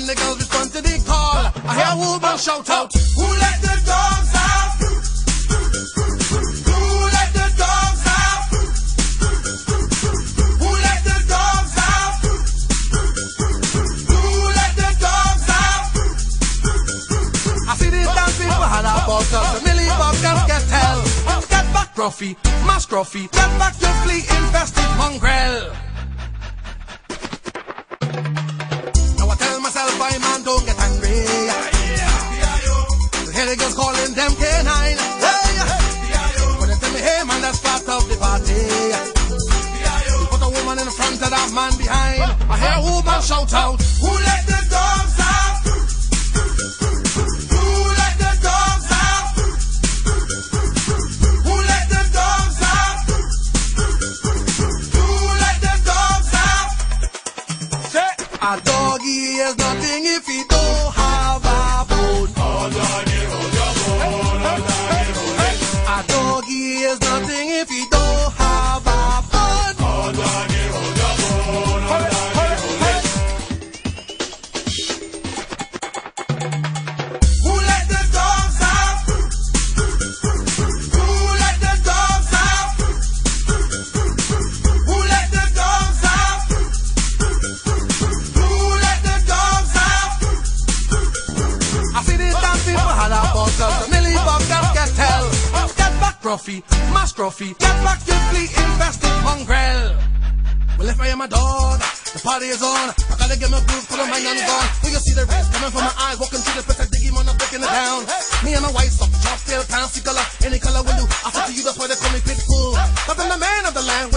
the girls respond to the call. I hear a woman shout out, who let the dogs out? Who let the dogs out? Who let the dogs out? Who let the dogs out? I see these dance people had a ball cause the Millie Bob can't get hell. Get back, Gruffy, Mask Gruffy, get back your flea-infested mongrel. Boy, man, don't get angry. So here the girls calling them K9. But they tell me, hey man, that's part of the party. You put a woman in front of that man behind. I hear a woman shout out, who let the dogs out? Who let the dogs out? Who let the dogs out? Who let the dogs out? Say, a doggy is nothing if he don't have a bone. Oh, doggy, hold your bone. Oh, doggy, hold it. A doggy is nothing if he don't have a bone. Oh, doggy, hold your bone. Oh, doggy, hold it. Who let the dogs out? Who let the dogs out? Who let the dogs out? Who let the dogs out? I see these damn people had a ball cause the Millie Bob can't get hell. Get back, Gruffy, Mask Gruffy, get back your flea-infested mongrel. Well, if I am a dog, the party is on. I gotta get my groove, put on my young gone. When you see the rays coming from my eyes, walking through the pit, I diggy man, I'm breaking it down. Me and my white sock, chop tail, fancy color, any color will do. I said to you, that's why they call me Pitbull. Cause I'm the man of the land.